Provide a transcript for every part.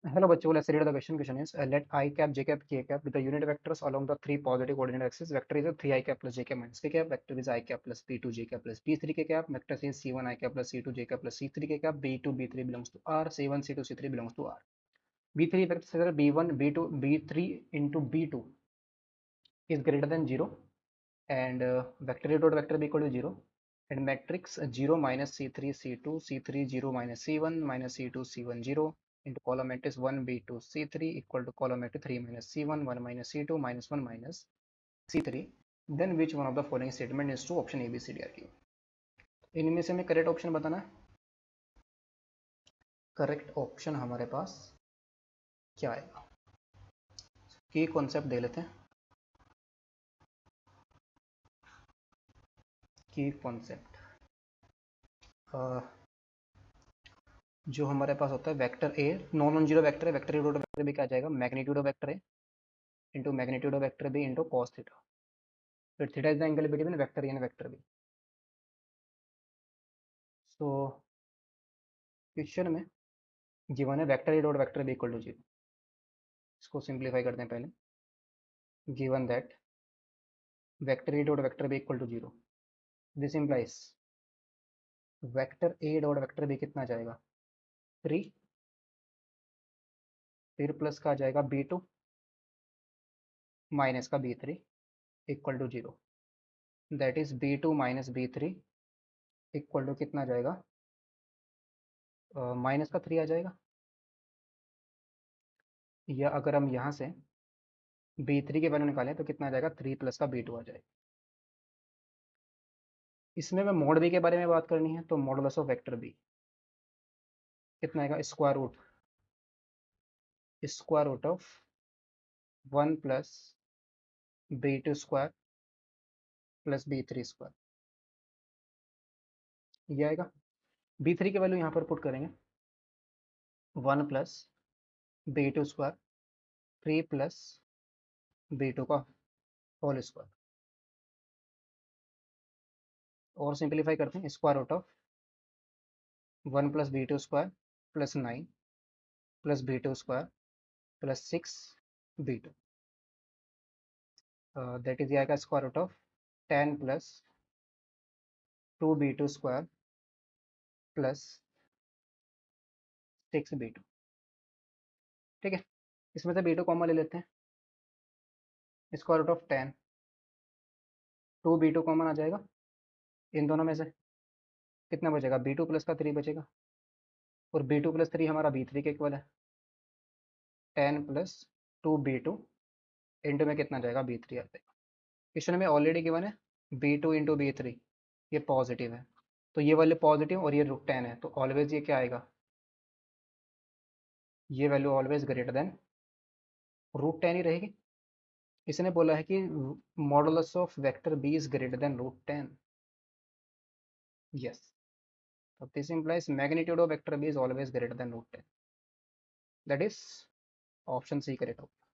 Hello बच्चों, let's read the question is let I cap j cap k cap with the unit vectors along the three positive coordinate axes. Vector is a 3 I cap plus j cap minus k cap. Vector is I cap plus p2 j cap plus p3 k cap. Vector is c1 I cap plus c2 j cap plus c3 k cap. b2 b3 belongs to R. c1 c2 c3 belongs to R. b3 vector b1 b2 b3 into b2 is greater than 0 and vector a dot vector b equal to 0 and matrix 0 minus c3 c2 c3 0 minus c1 minus c2 c1 0 into column matrix 1 b2 c3 equal to column matrix 3 minus c1 1 minus c2 minus 1 minus c3. Then which one of the following statement is true? Option a b c d are given. इनमें से हमें correct option बताना है. Correct option हमारे पास क्या आएगा? की concept दे लेते हैं. की कॉन्सेप्ट जो हमारे पास होता है vector A non zero vector है. Vector A dot vector B क्या आ जाएगा? Magnitude of vector A into magnitude of vector B into cos theta. फिर theta is the angle between vector A and vector B. So question में given है vector A dot vector B equal to 0. इसको simplify करते हैं पहले. Given that vector A dot vector B equal to 0. This implies vector A dot vector B कितना जाएगा? 3. फिर plus का आ जाएगा b2 माइनस का b3 equal to 0. That is b2 minus b3 equal to कितना जाएगा? माइनस का 3 आ जाएगा. या अगर हम यहाँ से b3 की वैल्यू निकालें तो कितना आ जाएगा? 3 प्लस का b2 आ जाएगा. इसमें मैं मॉड बी के बारे में बात करनी है तो मॉडुलस ऑफ वेक्टर बी कितना आएगा? Square root of 1 plus b2 square plus b3 square. ये आएगा. b3 की वैल्यू यहाँ पर पुट करेंगे. 1 plus b2 square 3 plus b2 का होल स्क्वायर. और सिंप्लीफाई करते हैं. Square root of 1 plus b2 square plus 9 plus b2 square plus 6 b2. That is आएगा square root of 10 plus 2 b2 square plus 6 b2. ठीक है. इसमें से b2 कॉमन ले लेते हैं. Square root of 10 2 b2 common आ जाएगा. इन दोनों में से कितना बचेगा? b2 प्लस का 3 बचेगा और b2 प्लस 3 हमारा b3 के इक्वल है. 10 प्लस 2b2 इंटू में कितना जाएगा? b3 आ जाएगा. क्वेश्चन में ऑलरेडी गिवन है b2 इंटू b3 ये पॉजिटिव है तो ये वाले पॉजिटिव और ये रूट 10 है तो ऑलवेज ये क्या आएगा? ये value always greater than root 10 ही रहेगी. इसने बोला है कि modulus of vector B is greater than root 10. Yes. So this implies magnitude of vector b is always greater than root 10. That is option C correct होगा.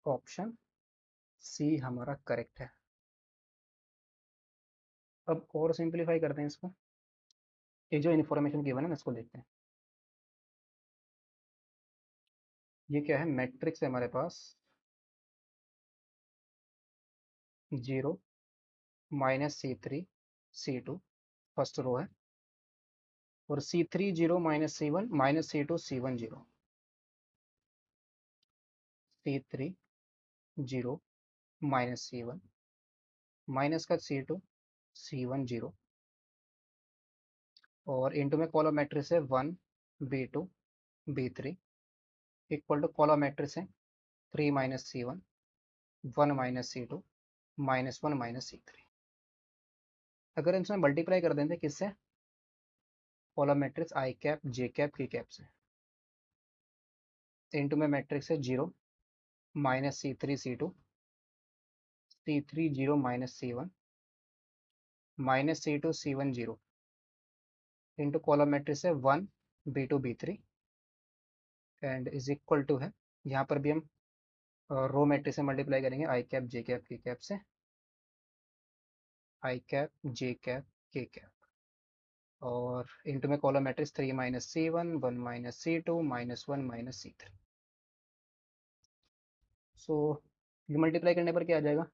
Option C हमारा correct है. अब और सिंप्लीफाई करते हैं इसको. ये जो इन्फॉर्मेशन गिवन है ना इसको देखते हैं. ये क्या है? मैट्रिक्स है हमारे पास 0 minus c3 c2 first row है और c3 0 minus c1 minus c2 c1 0. c3 0 minus c1 minus का c2 c1 0 और इंटू में कॉलम मैट्रिक्स है 1 b2 b3 equal two column matrix है 3 minus c1 1 minus c2 minus 1 minus c3. अगर इसमें multiply कर देते किससे? कॉलम मैट्रिक्स आई कैप जे कैप की कैप से. इंटू में मैट्रिक्स है 0 minus c3 c2 c3 0 minus c1 minus c2 c1 0 into column matrix है 1 b2 b3 and is equal to है. यहाँ पर भी हम रो मैट्रिक्स से मल्टीप्लाई करेंगे आई कैप जे कैप की कैप से. आई कैप जे कैप के कैप और इंटू में column matrix 3 minus C1 1 minus C2 -1 minus C3। सो ये मल्टीप्लाई करने पर क्या आ जाएगा,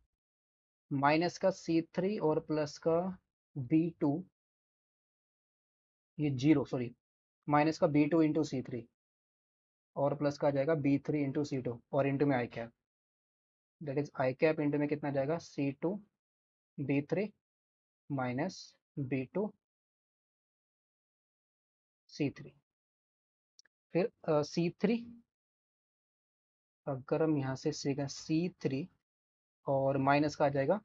माइनस का C3 और प्लस का B2, ये जीरो सॉरी, माइनस का B2 इंटू C3 और प्लस का आ जाएगा B3 इंटू C2 और इंटू में I cap, that is I cap into में कितना जाएगा C2 B3 minus B2 C3। फिर C3, अगर हम यहाँ से सीखा C3 और माइनस का आ जाएगा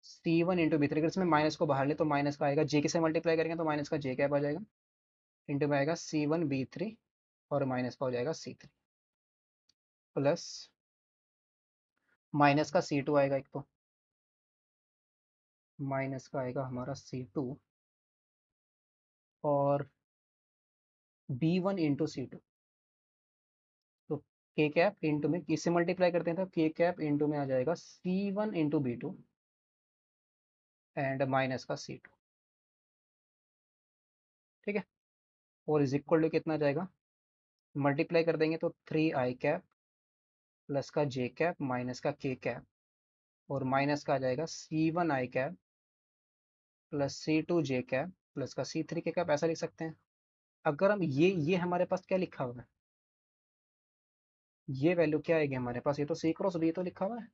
C1 इंटू B3, अगर इसमें माइनस को बाहर ले तो माइनस का आएगा, जे के से मल्टीप्लाई करेंगे तो माइनस का जे कैप आ जाएगा, इंटू में आएगा C1 B3 और माइनस का हो जाएगा C3 प्लस माइनस का C2 आएगा, एक तो माइनस का आएगा हमारा C2 और B1 इंटू C2, तो के कैप इंटू में किससे मल्टीप्लाई करते हैं तो के कैप इंटू में आ जाएगा C1 into B2 and minus का C2, ठीक है। और इज इक्वल टू कितना जाएगा, मल्टीप्लाई कर देंगे तो 3 आई कैप प्लस का जे कैप माइनस का के कैप और माइनस का आ जाएगा C1 आई कैप प्लस C2 जे कैप प्लस का C3 के कैप, ऐसा लिख सकते हैं। अगर हम ये हमारे पास क्या लिखा हुआ है, ये वैल्यू क्या आएगी हमारे पास, ये तो C क्रॉस B तो लिखा हुआ है,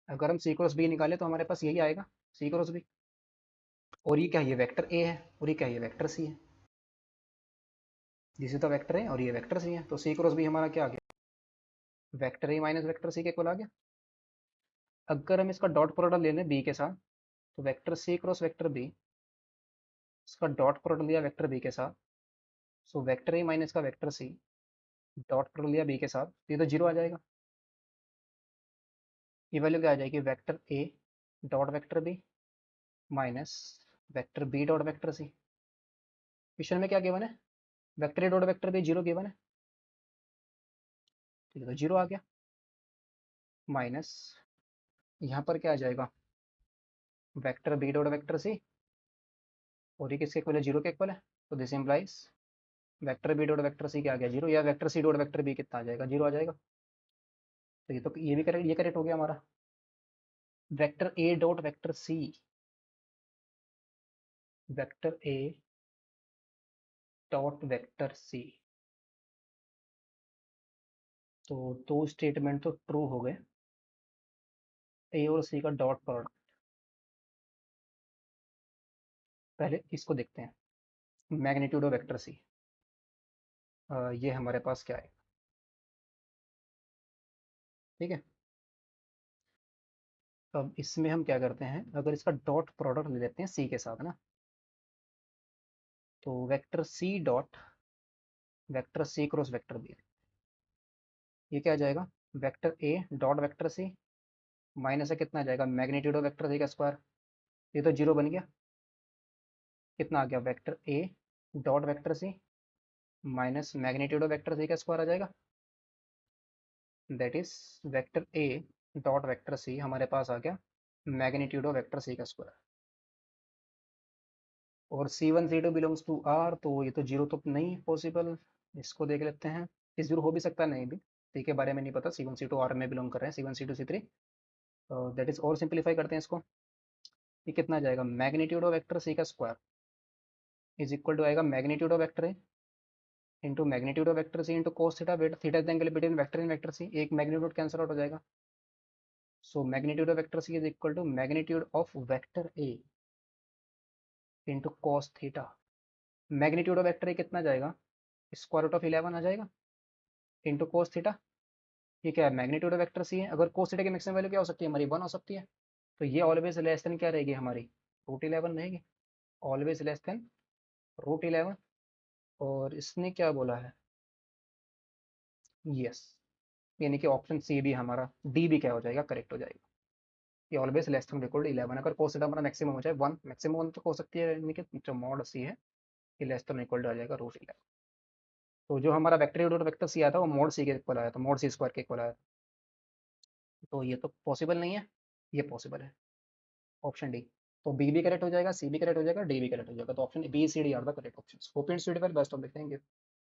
अगर हम C क्रॉस B निकाले तो हमारे पास यही आएगा C क्रॉस B। और ये क्या है, ये वेक्टर ए है, और ये क्या है, ये वेक्टर सी है, जिसे तो वेक्टर है और ये वेक्टर सी है, तो C क्रॉस B हमारा क्या आ गया, vector A minus vector C के इक्वल आ गया। अगर हम इसका डॉट प्रोडक्ट ले लें बी के साथ, तो vector C cross vector B, इसका डॉट प्रोडक्ट लिया वेक्टर बी के साथ, सो वेक्टर ए माइनस का वेक्टर सी डॉट प्रोडक्ट लिया बी के साथ, तो ये तो जीरो आ जाएगा। ये वैल्यू क्या आ जाएगी, vector A dot vector B minus vector B dot vector C. Question में क्या गिवन है, vector A dot vector B zero given है, ठीक है, तो जीरो आ गया माइनस, यहाँ पर क्या आ जाएगा, vector B dot vector C, और ये किसके इक्वल है, जीरो के इक्वल है, तो this implies vector B dot vector C क्या आ गया, जीरो, या vector C dot vector B कितना आ जाएगा, जीरो आ जाएगा। तो ये भी करेक्ट, ये करेक्ट हो गया हमारा। Vector A dot vector C, vector A dot vector C, तो दो स्टेटमेंट तो ट्रू हो गए, ए और सी का डॉट प्रोडक्ट। पहले इसको देखते हैं, मैग्नीट्यूड ऑफ वेक्टर सी, ये हमारे पास क्या है, ठीक है। अब इसमें हम क्या करते हैं, अगर इसका डॉट प्रोडक्ट ले लेते हैं सी के साथ ना, तो vector C dot vector C cross vector B, ये क्या आ जाएगा, vector A dot vector C minus से कितना आ जाएगा, मैग्नीट्यूड ऑफ वेक्टर सी का स्क्वायर, ये तो जीरो बन गया, कितना आ गया, vector A dot vector C minus magnitude of vector C का स्क्वायर आ जाएगा, that is vector A dot vector C हमारे पास आ गया मैग्नीट्यूड ऑफ वेक्टर सी का स्क्वायर। और C1 C2 belongs to R, तो ये तो जीरो तो नहीं पॉसिबल, इसको देख लेते हैं, ये जीरो हो भी सकता है नहीं भी, सी के बारे में नहीं पता, C1 C2 R में बिलोंग कर रहे हैं, C1 C2 C3, that is, और सिंप्लीफाई करते हैं इसको, ये कितना आ जाएगा, मैग्नीट्यूड ऑफ वेक्टर सी का स्क्वायर इज इक्वल टू आएगा magnitude of vector A into magnitude of vector C into cos theta, theta is the angle between vector and vector C, एक मैग्नीट्यूड कैंसिल आउट हो जाएगा, so magnitude of vector C is equal to magnitude of vector A into cos theta. Magnitude of vector A कितना जाएगा, square root of 11 आ जाएगा into cos theta, ये क्या है, magnitude of vector सी है, अगर कोस थीटा की मैक्सिमम वैल्यू क्या हो सकती है हमारी, 1 हो सकती है, तो ये ऑलवेज लेस देन क्या रहेगी हमारी, √11 रहेगी, ऑलवेज लेस देन √11। और इसने क्या बोला है, यस, यानी कि ऑप्शन सी भी हमारा, डी भी क्या हो जाएगा, करेक्ट हो जाएगा, ये always less than equal to 11, अगर कोस थीटा हमारा मैक्सिमम हो जाए 1, मैक्सिमम 1 तो हो सकती है, यानी कि जो मॉड सी है ये लेस देन इक्वल टू आ जाएगा √11। तो जो हमारा वेक्टर डॉट वेक्टर सी आया था वो मॉड सी के इक्वल आया था, मॉड सी स्क्वायर के इक्वल आया था, तो ये तो पॉसिबल नहीं है, ये पॉसिबल है, ऑप्शन डी। तो बी भी करेक्ट हो जाएगा, सी भी करेक्ट हो जाएगा, डी भी करेक्ट हो जाएगा। तो option B C D are the correct options. Hope and sweet well, best of luck, thank you.